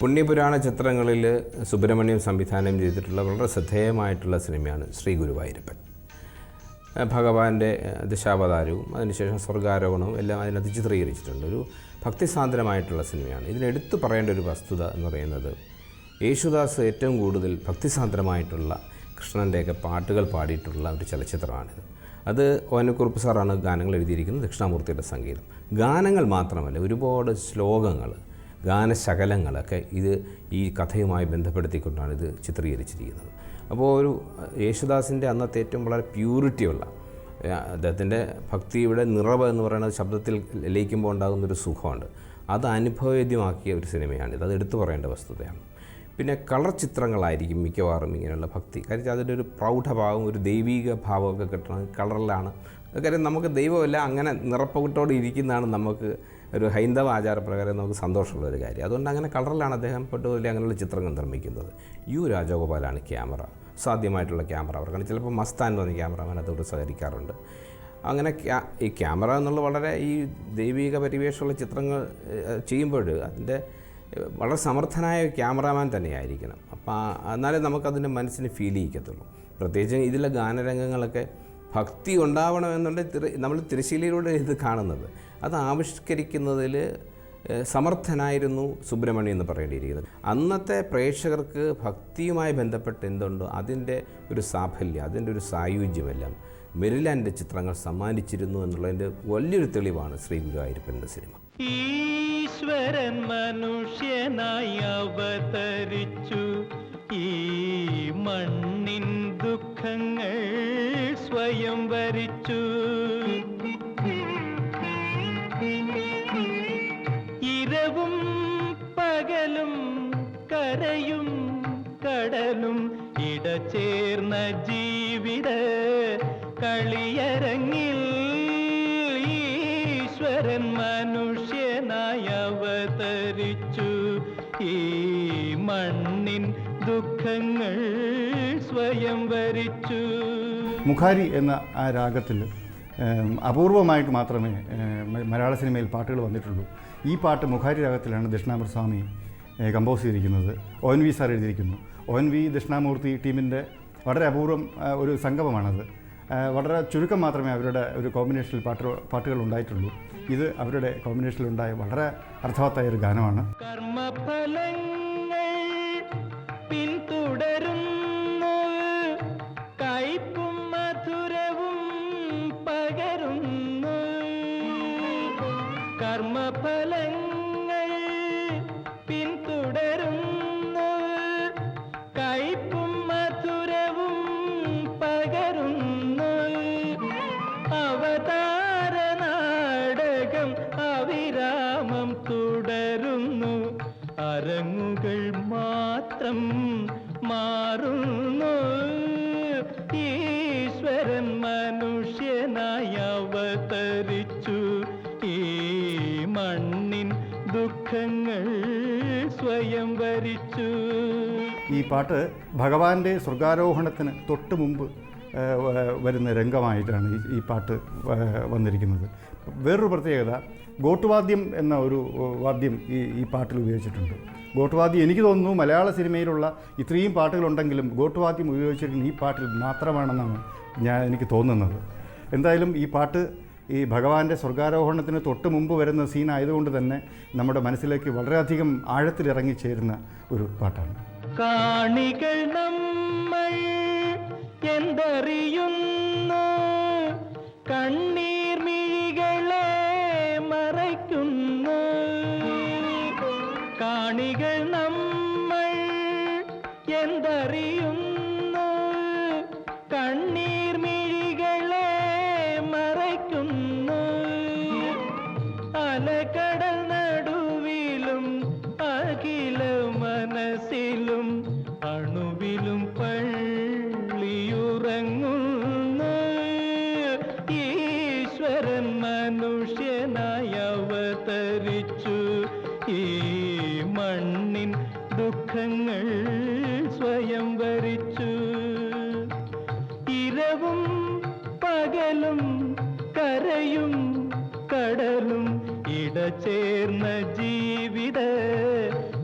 പുണ്യപുരാണ ചിത്രങ്ങളിൽ സുബ്രഹ്മണ്യം സംവിധാനം ചെയ്തിട്ടുള്ള വളരെ ശ്രദ്ധേയമായിട്ടുള്ള സിനിമയാണ് ശ്രീ ഗുരുവായൂരപ്പൻ. ഭഗവാന്റെ ദശാവതാരവും അതിനുശേഷം സ്വർഗാരോഹണവും എല്ലാം അതിനകത്ത് ചിത്രീകരിച്ചിട്ടുണ്ട്. ഒരു ഭക്തിസാന്ദ്രമായിട്ടുള്ള സിനിമയാണ്. ഇതിനെടുത്തു പറയേണ്ട ഒരു വസ്തുത എന്ന് പറയുന്നത്, യേശുദാസ് ഏറ്റവും കൂടുതൽ ഭക്തിസാന്ദ്രമായിട്ടുള്ള കൃഷ്ണൻ്റെയൊക്കെ പാട്ടുകൾ പാടിയിട്ടുള്ള ഒരു ചലച്ചിത്രമാണിത്. അത് ഓനക്കുറുപ്പ് സാറാണ് ഗാനങ്ങൾ എഴുതിയിരിക്കുന്നത്, ദക്ഷിണാമൂർത്തിയുടെ സംഗീതം. ഗാനങ്ങൾ മാത്രമല്ല, ഒരുപാട് ശ്ലോകങ്ങൾ, ഗാനശകലങ്ങളൊക്കെ ഈ കഥയുമായി ബന്ധപ്പെടുത്തിക്കൊണ്ടാണ് ഇത് ചിത്രീകരിച്ചിരിക്കുന്നത്. അപ്പോൾ ഒരു യേശുദാസിൻ്റെ അന്നത്തെ ഏറ്റവും വളരെ പ്യൂരിറ്റിയുള്ള, അദ്ദേഹത്തിൻ്റെ ഭക്തിയുടെ നിറവ് എന്ന് പറയുന്നത് ശബ്ദത്തിൽ ലയിക്കുമ്പോൾ ഉണ്ടാകുന്നൊരു സുഖമുണ്ട്. അത് അനുഭവവേദ്യമാക്കിയ ഒരു സിനിമയാണിത്. അത് എടുത്തു പറയേണ്ട വസ്തുതയാണ്. പിന്നെ കളർ ചിത്രങ്ങളായിരിക്കും മിക്കവാറും ഇങ്ങനെയുള്ള ഭക്തി. കാര്യം അതിൻ്റെ ഒരു പ്രൗഢഭാവം, ഒരു ദൈവിക ഭാവമൊക്കെ കിട്ടണം കളറിലാണ്. കാര്യം നമുക്ക് ദൈവമല്ല, അങ്ങനെ നിറപ്പകുട്ടോടെ ഇരിക്കുന്നതാണ് നമുക്ക് ഒരു ഹൈന്ദവ ആചാരപ്രകാരം നമുക്ക് സന്തോഷമുള്ളൊരു കാര്യം. അതുകൊണ്ട് അങ്ങനെ കളറിലാണ് അദ്ദേഹം പെട്ടുപോലെ അങ്ങനെയുള്ള ചിത്രങ്ങൾ നിർമ്മിക്കുന്നത്. യു രാജഗോപാലാണ് ക്യാമറ, സാധ്യമായിട്ടുള്ള ക്യാമറ അവർക്കാണ്. ചിലപ്പോൾ മസ്താൻ എന്ന് പറഞ്ഞ ക്യാമറമാൻ അതോട് സഹകരിക്കാറുണ്ട്. അങ്ങനെ ഈ ക്യാമറ എന്നുള്ള വളരെ ഈ ദൈവിക പരിവേഷമുള്ള ചിത്രങ്ങൾ ചെയ്യുമ്പോൾ അതിൻ്റെ വളരെ സമർത്ഥനായ ക്യാമറാമാൻ തന്നെയായിരിക്കണം. അപ്പോൾ എന്നാലേ നമുക്കതിൻ്റെ മനസ്സിന് ഫീൽ ചെയ്യിക്കത്തുള്ളൂ. പ്രത്യേകിച്ച് ഇതിലെ ഗാനരംഗങ്ങളൊക്കെ ഭക്തി ഉണ്ടാവണമെന്നുണ്ടെങ്കിൽ നമ്മൾ തിരശ്ശീലയിലൂടെ ഇത് കാണുന്നത്. അത് ആവിഷ്കരിക്കുന്നതിൽ സമർത്ഥനായിരുന്നു സുബ്രഹ്മണ്യം എന്ന് പറയേണ്ടിയിരിക്കുന്നത്. അന്നത്തെ പ്രേക്ഷകർക്ക് ഭക്തിയുമായി ബന്ധപ്പെട്ട് എന്തുണ്ടോ അതിൻ്റെ ഒരു സാഫല്യം, അതിൻ്റെ ഒരു സായുജ്യമെല്ലാം മെരിലാൻഡ് ചിത്രങ്ങൾ സമ്മാനിച്ചിരുന്നു എന്നുള്ളതിൻ്റെ വലിയൊരു തെളിവാണ് ശ്രീ ഗുരുവായൂരപ്പൻ്റെ സിനിമ. ഈശ്വരൻ മനുഷ്യനായി അവതരിച്ചു, ഈ മണ്ണിൻ ദുഃഖങ്ങൾ സ്വയം വരിച്ചു. ഇരവും പകലും കരയും കടലും ഇടചേർന്ന ജീവിത കളിയരങ്ങിൽ ഈശ്വരൻ മനുഷ്യനായി അവതരിച്ചു, ഈ മണ്ണിൻ ദുഃഖങ്ങൾ സ്വയം വരിച്ചു. മുഖാരി എന്ന ആ രാഗത്തിൽ അപൂർവമായിട്ട് മാത്രമേ മലയാള സിനിമയിൽ പാട്ടുകൾ വന്നിട്ടുള്ളൂ. ഈ പാട്ട് മുഖാരി രാഗത്തിലാണ് ദക്ഷിണാമൂർത്തി സ്വാമി കമ്പോസ് ചെയ്തിരിക്കുന്നത്. ONV സാർ എഴുതിയിരിക്കുന്നു. ONV ദക്ഷിണാമൂർത്തി ടീമിൻ്റെ വളരെ അപൂർവം ഒരു സംഗമമാണത്. വളരെ ചുരുക്കം മാത്രമേ അവരുടെ ഒരു കോമ്പിനേഷനിൽ പാട്ടുകൾ ഉണ്ടായിട്ടുള്ളൂ. ഇത് അവരുടെ കോമ്പിനേഷനിലുണ്ടായ വളരെ അർത്ഥവത്തായ ഒരു ഗാനമാണ്. കർമ്മഫലങ്ങൾ പിന്തുടരുന്നു, കയ്പും മധുരവും പകരുന്നു. കർമ്മഫലങ്ങൾ പിന്തുടരുന്നു, കയ്പും മധുരവും പകരുന്നു. അവതാര നാടകം അവിരാമം തുടരുന്നു, അരങ്ങുകൾ മാത്രം മാറുന്നു. ഈശ്വരൻ മനുഷ്യനായി അവതരിച്ചു, ഈ മണ്ണിൻ ദുഃഖങ്ങൾ സ്വയം വരിച്ചു. ഈ പാട്ട് ഭഗവാന്റെ സ്വർഗാരോഹണത്തിന് തൊട്ട് മുമ്പ് വരുന്ന രംഗമായിട്ടാണ് ഈ പാട്ട് വന്നിരിക്കുന്നത്. വേറൊരു പ്രത്യേകത, ഗോട്ടുവാദ്യം എന്ന ഒരു വാദ്യം ഈ പാട്ടിൽ ഉപയോഗിച്ചിട്ടുണ്ട്. ഗോട്ടുവാദ്യം എനിക്ക് തോന്നുന്നു മലയാള സിനിമയിലുള്ള ഇത്രയും പാട്ടുകളുണ്ടെങ്കിലും ഗോട്ടുവാദ്യം ഉപയോഗിച്ചിരിക്കുന്ന ഈ പാട്ടിൽ മാത്രമാണെന്നാണ് എനിക്ക് തോന്നുന്നത്. എന്തായാലും ഈ പാട്ട് ഈ ഭഗവാന്റെ സ്വർഗാരോഹണത്തിന് തൊട്ട് മുമ്പ് വരുന്ന സീനായതുകൊണ്ട് തന്നെ നമ്മുടെ മനസ്സിലേക്ക് വളരെയധികം ആഴത്തിലിറങ്ങിച്ചേരുന്ന ഒരു പാട്ടാണ്. കാണികൾ നമ്മൾ എന്തറിയുന്നു, കണ്ണീർ മിഴികളെ മറയ്ക്കുന്നു. കാണികൾ നമ്മൾ എന്തറിയുന്നു, കണ്ണീർ മിഴികളെ മറയ്ക്കുന്നു. അലകടൽ നടുവിലും അഖില മനസ്സിലും അണുവിലും പള്ളിയുറങ്ങുന്നു. ഈശ്വരൻ മനുഷ്യനായി അവതരിച്ചു, ഈ മണ്ണിൻ ദുഃഖങ്ങൾ സ്വയം വരിച്ചു. ഇരവും പകലും കരയും കടലും ഇടചേർന്ന ജീവിത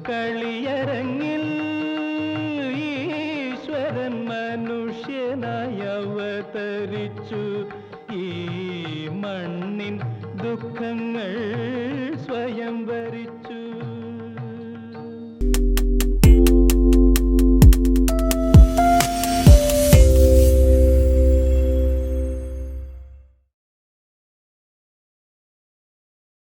കളിയ അരങ്ങിൽ ഈശ്വരൻ മനുഷ്യനായി അവതരിച്ചു. ഈ മണ്ണിൻ ദുഃഖങ്ങൾ സ്വയം വരിച്ചു.